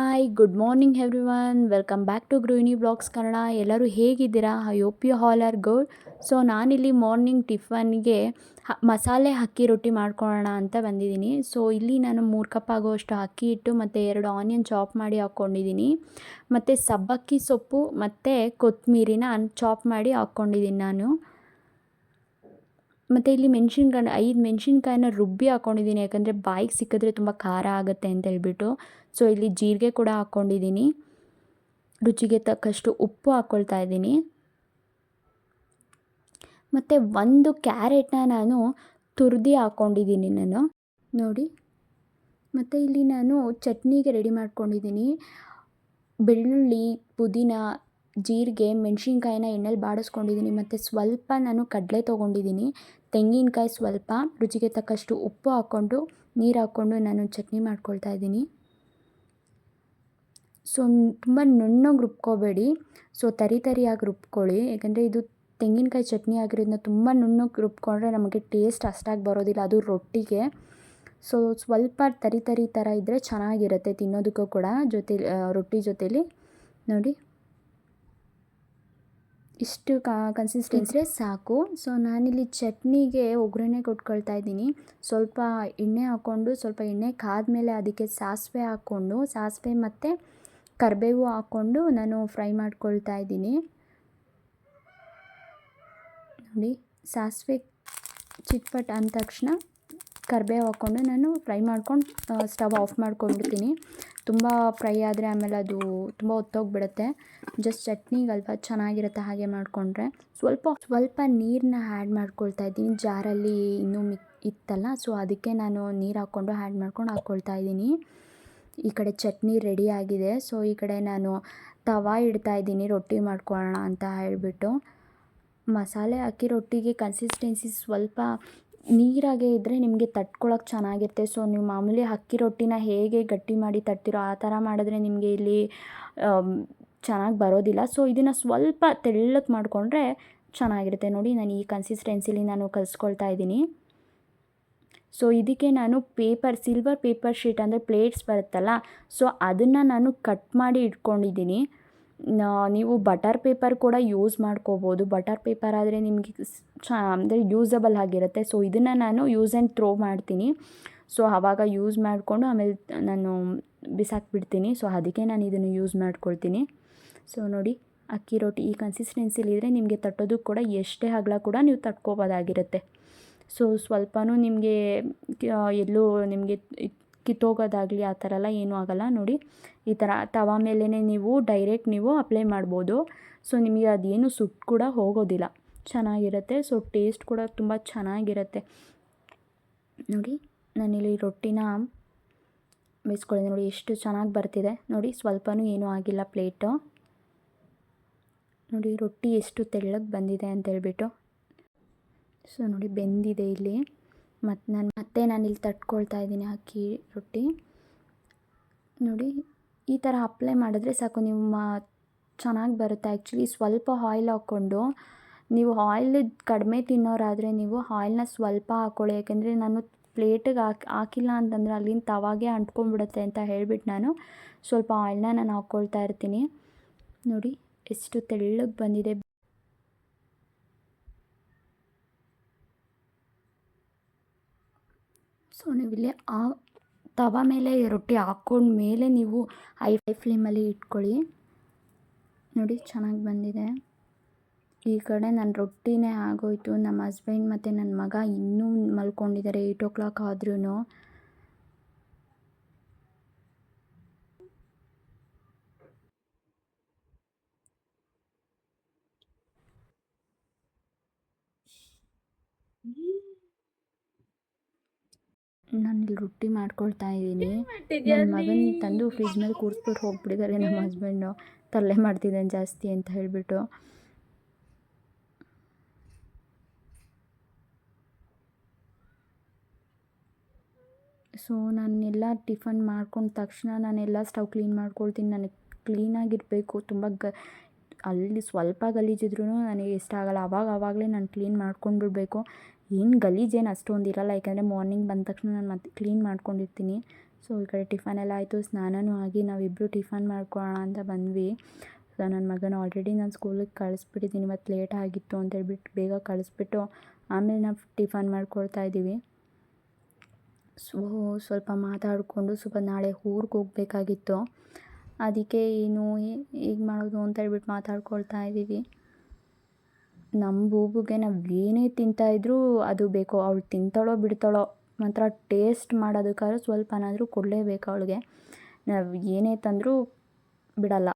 Hi good morning everyone, welcome back to Gruhini blogs Kannada. ಎಲ್ಲರೂ ಹೇಗಿದ್ದೀರಾ? I hope you all are good. So ನಾನಿಲ್ಲಿ morning ಟಿಫನ್ಗೆ ಮಸಾಲೆ ಅಕ್ಕಿ ರೊಟ್ಟಿ ಮಾಡ್ಕೊಳ್ಳೋಣ ಅಂತ ಬಂದಿದ್ದೀನಿ. ಸೊ ಇಲ್ಲಿ ನಾನು 3 ಕಪ್ ಆಗುವಷ್ಟು ಅಕ್ಕಿ ಹಿಟ್ಟು ಮತ್ತು 2 ಆನಿಯನ್ ಚಾಪ್ ಮಾಡಿ ಹಾಕ್ಕೊಂಡಿದ್ದೀನಿ. ಮತ್ತು ಸಬ್ಬಕ್ಕಿ ಸೊಪ್ಪು ಮತ್ತು ಕೊತ್ತಂಬರಿನ ಚಾಪ್ ಮಾಡಿ ಹಾಕ್ಕೊಂಡಿದ್ದೀನಿ ನಾನು. ಮತ್ತು ಇಲ್ಲಿ ಮೆಣಸಿನ್ಕಾಯಿ 5 ಮೆಣಸಿನ್ಕಾಯಿನ ರುಬ್ಬಿ ಹಾಕ್ಕೊಂಡಿದ್ದೀನಿ, ಯಾಕಂದರೆ ಬಾಯಿಗೆ ಸಿಕ್ಕಿದ್ರೆ ತುಂಬ ಖಾರ ಆಗುತ್ತೆ ಅಂತ ಹೇಳ್ಬಿಟ್ಟು. ಸೊ ಇಲ್ಲಿ ಜೀರಿಗೆ ಕೂಡ ಹಾಕ್ಕೊಂಡಿದ್ದೀನಿ. ರುಚಿಗೆ ತಕ್ಕಷ್ಟು ಉಪ್ಪು ಹಾಕ್ಕೊಳ್ತಾ ಇದ್ದೀನಿ. ಮತ್ತು 1 ಕ್ಯಾರೆಟ್ನ ನಾನು ತುರಿದು ಹಾಕ್ಕೊಂಡಿದ್ದೀನಿ ನಾನು ನೋಡಿ. ಮತ್ತು ಇಲ್ಲಿ ನಾನು ಚಟ್ನಿಗೆ ರೆಡಿ ಮಾಡ್ಕೊಂಡಿದ್ದೀನಿ. ಬೆಳ್ಳುಳ್ಳಿ, ಪುದೀನ, ಜೀರಿಗೆ, ಮೆಣಸಿನ್ಕಾಯಿನ ಎಣ್ಣೆಲಿ ಬಾಡಿಸ್ಕೊಂಡಿದ್ದೀನಿ. ಮತ್ತು ಸ್ವಲ್ಪ ನಾನು ಕಡಲೆ ತೊಗೊಂಡಿದ್ದೀನಿ, ತೆಂಗಿನಕಾಯಿ ಸ್ವಲ್ಪ, ರುಚಿಗೆ ತಕ್ಕಷ್ಟು ಉಪ್ಪು ಹಾಕ್ಕೊಂಡು ನೀರು ಹಾಕ್ಕೊಂಡು ನಾನು ಚಟ್ನಿ ಮಾಡ್ಕೊಳ್ತಾ ಇದ್ದೀನಿ. ಸೊ ತುಂಬ ನುಣ್ಣಗೆ ರುಬ್ಕೋಬೇಡಿ, ಸೊ ತರಿಯಾಗಿ ರುಬ್ಕೊಳ್ಳಿ, ಯಾಕಂದರೆ ಇದು ತೆಂಗಿನಕಾಯಿ ಚಟ್ನಿ ಆಗಿರೋದನ್ನ ತುಂಬ ನುಣ್ಣಗೆ ರುಬ್ಕೊಂಡ್ರೆ ನಮಗೆ ಟೇಸ್ಟ್ ಅಷ್ಟಾಗಿ ಬರೋದಿಲ್ಲ, ಅದು ರೊಟ್ಟಿಗೆ. ಸೊ ಸ್ವಲ್ಪ ತರಿ ಥರ ಇದ್ದರೆ ಚೆನ್ನಾಗಿರುತ್ತೆ ತಿನ್ನೋದಕ್ಕೂ ಕೂಡ, ರೊಟ್ಟಿ ಜೊತೇಲಿ. ನೋಡಿ ಇಷ್ಟು ಕನ್ಸಿಸ್ಟೆನ್ಸಿ ಸಾಕು. ಸೊ ನಾನಿಲ್ಲಿ ಚಟ್ನಿಗೆ ಒಗ್ಗರಣೆ ಕೊಟ್ಕೊಳ್ತಾ ಇದ್ದೀನಿ. ಸ್ವಲ್ಪ ಎಣ್ಣೆ ಹಾಕ್ಕೊಂಡು, ಸ್ವಲ್ಪ ಎಣ್ಣೆ ಕಾದ್ಮೇಲೆ ಅದಕ್ಕೆ ಸಾಸಿವೆ ಮತ್ತು ಕರಿಬೇವು ಹಾಕ್ಕೊಂಡು ನಾನು ಫ್ರೈ ಮಾಡ್ಕೊಳ್ತಾ ಇದ್ದೀನಿ. ನೋಡಿ, ಸಾಸಿವೆ ಚಿಟ್ಪಟ್ ಅಂದ ತಕ್ಷಣ ಕರಿಬೇವು ಹಾಕ್ಕೊಂಡು ನಾನು ಫ್ರೈ ಮಾಡ್ಕೊಂಡು ಸ್ಟವ್ ಆಫ್ ಮಾಡ್ಕೊಂಡ್ಬಿಡ್ತೀನಿ. ತುಂಬ ಫ್ರೈ ಆದರೆ ಆಮೇಲೆ ಅದು ತುಂಬ ಹೊತ್ತೋಗ್ಬಿಡುತ್ತೆ. ಜಸ್ಟ್ ಚಟ್ನಿಗೆ ಅಲ್ಪ ಚೆನ್ನಾಗಿರುತ್ತೆ ಹಾಗೆ ಮಾಡಿಕೊಂಡ್ರೆ. ಸ್ವಲ್ಪ ನೀರನ್ನ ಆ್ಯಡ್ ಮಾಡ್ಕೊಳ್ತಾ ಇದ್ದೀನಿ. ಜಾರಲ್ಲಿ ಇನ್ನೂ ಇತ್ತಲ್ಲ, ಸೊ ಅದಕ್ಕೆ ನಾನು ನೀರು ಹಾಕ್ಕೊಂಡು ಹಾಕ್ಕೊಳ್ತಾ ಇದ್ದೀನಿ. ಈ ಕಡೆ ಚಟ್ನಿ ರೆಡಿ ಆಗಿದೆ. ಸೊ ಈ ಕಡೆ ನಾನು ತವಾ ಇಡ್ತಾ ಇದ್ದೀನಿ ರೊಟ್ಟಿ ಮಾಡ್ಕೊಳ್ಳೋಣ ಅಂತ ಹೇಳಿಬಿಟ್ಟು. ಮಸಾಲೆ ಅಕ್ಕಿ ರೊಟ್ಟಿಗೆ ಕನ್ಸಿಸ್ಟೆನ್ಸಿ ಸ್ವಲ್ಪ ನೀರಾಗೆ ಇದ್ದರೆ ನಿಮಗೆ ತಟ್ಕೊಳಕ್ಕೆ ಚೆನ್ನಾಗಿರುತ್ತೆ. ಸೊ ನೀವು ಮಾಮೂಲಿ ಅಕ್ಕಿ ರೊಟ್ಟಿನ ಹೇಗೆ ಗಟ್ಟಿ ಮಾಡಿ ತಟ್ತಿರೋ ಆ ಥರ ಮಾಡಿದ್ರೆ ನಿಮಗೆ ಇಲ್ಲಿ ಚೆನ್ನಾಗಿ ಬರೋದಿಲ್ಲ. ಸೊ ಇದನ್ನು ಸ್ವಲ್ಪ ತೆಳ್ಳಗೆ ಮಾಡಿಕೊಂಡ್ರೆ ಚೆನ್ನಾಗಿರುತ್ತೆ. ನೋಡಿ, ನಾನು ಈ ಕನ್ಸಿಸ್ಟೆನ್ಸಿಲಿ ನಾನು ಕಲಿಸ್ಕೊಳ್ತಾ ಇದ್ದೀನಿ. ಸೊ ಇದಕ್ಕೆ ನಾನು ಸಿಲ್ವರ್ ಪೇಪರ್ ಶೀಟ್ ಅಂದರೆ ಪ್ಲೇಟ್ಸ್ ಬರುತ್ತಲ್ಲ, ಸೊ ಅದನ್ನು ನಾನು ಕಟ್ ಮಾಡಿ ಇಟ್ಕೊಂಡಿದ್ದೀನಿ. ನೀವು ಬಟರ್ ಪೇಪರ್ ಕೂಡ ಯೂಸ್ ಮಾಡ್ಕೋಬೋದು. ಬಟರ್ ಪೇಪರ್ ಆದರೆ ನಿಮಗೆ ಅಂದರೆ ಯೂಸಬಲ್ ಆಗಿರುತ್ತೆ. ಸೊ ಇದನ್ನು ನಾನು ಯೂಸ್ ಆ್ಯಂಡ್ ಥ್ರೋ ಮಾಡ್ತೀನಿ. ಸೊ ಆವಾಗ ಯೂಸ್ ಮಾಡಿಕೊಂಡು ಆಮೇಲೆ ನಾನು ಬಿಸಾಕ್ಬಿಡ್ತೀನಿ. ಸೊ ಅದಕ್ಕೆ ನಾನು ಇದನ್ನು ಯೂಸ್ ಮಾಡ್ಕೊಳ್ತೀನಿ. ಸೊ ನೋಡಿ, ಅಕ್ಕಿ ರೊಟ್ಟಿ ಈ ಕನ್ಸಿಸ್ಟೆನ್ಸಿಲಿದ್ದರೆ ನಿಮಗೆ ತಟ್ಟೋದಕ್ಕೆ ಕೂಡ ಎಷ್ಟೇ ಅಗಲ ಕೂಡ ನೀವು ತಟ್ಕೋಬೋದಾಗಿರುತ್ತೆ. ಸೊ ಸ್ವಲ್ಪನೂ ನಿಮಗೆ ಎಲ್ಲೂ ನಿಮಗೆ ಕಿತ್ತೋಗೋದಾಗಲಿ ಆ ಥರ ಎಲ್ಲ ಏನೂ ಆಗೋಲ್ಲ. ನೋಡಿ, ಈ ಥರ ತವಾ ಮೇಲೇ ನೀವು ಡೈರೆಕ್ಟ್ ನೀವು ಅಪ್ಲೈ ಮಾಡ್ಬೋದು. ಸೊ ನಿಮಗೆ ಅದೇನು ಸುಟ್ಟು ಕೂಡ ಹೋಗೋದಿಲ್ಲ, ಚೆನ್ನಾಗಿರುತ್ತೆ. ಸೊ ಟೇಸ್ಟ್ ಕೂಡ ತುಂಬ ಚೆನ್ನಾಗಿರುತ್ತೆ. ನೋಡಿ, ನಾನಿಲ್ಲಿ ರೊಟ್ಟಿನ ಬೇಯಿಸ್ಕೊಳ್ಳಿ. ನೋಡಿ ಎಷ್ಟು ಚೆನ್ನಾಗಿ ಬರ್ತಿದೆ. ನೋಡಿ, ಸ್ವಲ್ಪನೂ ಏನೂ ಆಗಿಲ್ಲ ಪ್ಲೇಟು. ನೋಡಿ ರೊಟ್ಟಿ ಎಷ್ಟು ತೆಳ್ಳಗೆ ಬಂದಿದೆ ಅಂತೇಳ್ಬಿಟ್ಟು. ಸೊ ನೋಡಿ, ಬೆಂದಿದೆ ಇಲ್ಲಿ. ನಾನಿಲ್ಲಿ ತಟ್ಕೊಳ್ತಾ ಇದ್ದೀನಿ ಅಕ್ಕಿ ರೊಟ್ಟಿ. ನೋಡಿ, ಈ ಥರ ಅಪ್ಲೈ ಮಾಡಿದ್ರೆ ಸಾಕು, ನಿಮ್ಮ ಚೆನ್ನಾಗಿ ಬರುತ್ತೆ. ಆ್ಯಕ್ಚುಲಿ ಸ್ವಲ್ಪ ಆಯಿಲ್ ಹಾಕ್ಕೊಂಡು, ನೀವು ಆಯಿಲ್ ಕಡಿಮೆ ತಿನ್ನೋರಾದರೆ ನೀವು ಆಯಿಲ್ನ ಸ್ವಲ್ಪ ಹಾಕ್ಕೊಳ್ಳಿ. ಯಾಕೆಂದರೆ ನಾನು ಪ್ಲೇಟಿಗೆ ಹಾಕಿಲ್ಲ ಅಂತಂದರೆ ಅಲ್ಲಿಂದ ತವಾಗೆ ಅಂಟ್ಕೊಂಡ್ಬಿಡುತ್ತೆ ಅಂತ ಹೇಳ್ಬಿಟ್ಟು ನಾನು ಸ್ವಲ್ಪ ಆಯಿಲ್ನ ನಾನು ಹಾಕ್ಕೊಳ್ತಾ ಇರ್ತೀನಿ. ನೋಡಿ ಎಷ್ಟು ತೆಳ್ಳಗೆ ಬಂದಿದೆ. ಸೊ ನೀವಿಲ್ಲಿ ಆ ತವಾ ಮೇಲೆ ರೊಟ್ಟಿ ಹಾಕ್ಕೊಂಡ್ಮೇಲೆ ನೀವು ಹೈ ಫ್ಲೇಮಲ್ಲಿ ಇಟ್ಕೊಳ್ಳಿ. ನೋಡಿ ಚೆನ್ನಾಗಿ ಬಂದಿದೆ. ಈ ಕಡೆ ನನ್ನ ರೊಟ್ಟಿನೇ ಆಗೋಯ್ತು. ನಮ್ಮ ಹಸ್ಬೆಂಡ್ ಮತ್ತು ನನ್ನ ಮಗ ಇನ್ನೂ ಮಲ್ಕೊಂಡಿದ್ದಾರೆ 8 o'clock ಆದ್ರೂ. ನಾನಿಲ್ಲಿ ರೊಟ್ಟಿ ಮಾಡ್ಕೊಳ್ತಾ ಇದ್ದೀನಿ. ನನ್ನ ಮಗನ ತಂದು ಫ್ರಿಜ್ ಮೇಲೆ ಕೂರಿಸ್ಬಿಟ್ಟು ಹೋಗ್ಬಿಟ್ಟಿದ್ದಾರೆ ನಮ್ಮ ಹಸ್ಬೆಂಡು, ತರಲೆ ಮಾಡ್ತಿದ್ದಾನೆ ಜಾಸ್ತಿ ಅಂತ ಹೇಳಿಬಿಟ್ಟು. ಸೊ ನಾನೆಲ್ಲ ಟಿಫನ್ ಮಾಡ್ಕೊಂಡ ತಕ್ಷಣ ನಾನೆಲ್ಲ ಸ್ಟವ್ ಕ್ಲೀನ್ ಮಾಡ್ಕೊಳ್ತೀನಿ. ನನಗೆ ಕ್ಲೀನಾಗಿರಬೇಕು. ತುಂಬ ಅಲ್ಲಿ ಸ್ವಲ್ಪ ಗಲೀಜಿದ್ರೂ ನನಗೆ ಇಷ್ಟ ಆಗೋಲ್ಲ. ಆವಾಗಲೇ ನಾನು ಕ್ಲೀನ್ ಮಾಡ್ಕೊಂಡ್ಬಿಡ್ಬೇಕು. ಏನು ಗಲೀಜೇನು ಅಷ್ಟೊಂದು ಇರೋಲ್ಲ, ಯಾಕಂದರೆ ಮಾರ್ನಿಂಗ್ ಬಂದ ತಕ್ಷಣ ನಾನು ಮತ್ತೆ ಕ್ಲೀನ್ ಮಾಡ್ಕೊಂಡಿರ್ತೀನಿ. ಸೊ ಈ ಕಡೆ ಟಿಫನ್ ಎಲ್ಲ ಆಯಿತು, ಸ್ನಾನನೂ ಆಗಿ ನಾವಿಬ್ಬರು ಟಿಫನ್ ಮಾಡ್ಕೊಳ್ಳೋಣ ಅಂತ ಬಂದ್ವಿ. ಸೊ ನನ್ನ ಮಗನ ಆಲ್ರೆಡಿ ನಾನು ಸ್ಕೂಲಿಗೆ ಕಳಿಸ್ಬಿಟ್ಟಿದ್ದೀನಿ, ಇವತ್ತು ಲೇಟ್ ಆಗಿತ್ತು ಅಂತೇಳ್ಬಿಟ್ಟು ಬೇಗ ಕಳಿಸ್ಬಿಟ್ಟು ಆಮೇಲೆ ನಾವು ಟಿಫನ್ ಮಾಡ್ಕೊಳ್ತಾ ಇದ್ದೀವಿ. ಸೊ ಸ್ವಲ್ಪ ಮಾತಾಡಿಕೊಂಡು ಸ್ವಲ್ಪ ನಾಳೆ ಊರಿಗೆ ಹೋಗಬೇಕಾಗಿತ್ತು, ಅದಕ್ಕೆ ಏನು ಹೇಗೆ ಮಾಡೋದು ಅಂತ ಹೇಳ್ಬಿಟ್ಟು ಮಾತಾಡ್ಕೊಳ್ತಾ ಇದ್ದೀವಿ. ನಮ್ಮ ಬೂಬುಗೆ ನಾವು ಏನೇ ತಿಂತಾಯಿದ್ರೂ ಅದು ಬೇಕು, ಅವಳು ತಿಂತಾಳೋ ಬಿಡ್ತಾಳೋ ಮಾತ್ರ ಟೇಸ್ಟ್ ಮಾಡೋದಕ್ಕಾದ್ರೂ ಸ್ವಲ್ಪನಾದರೂ ಕೊಡಲೇಬೇಕು ಅವಳಿಗೆ. ನಾವು ಏನೇ ತಂದರೂ ಬಿಡಲ್ಲ.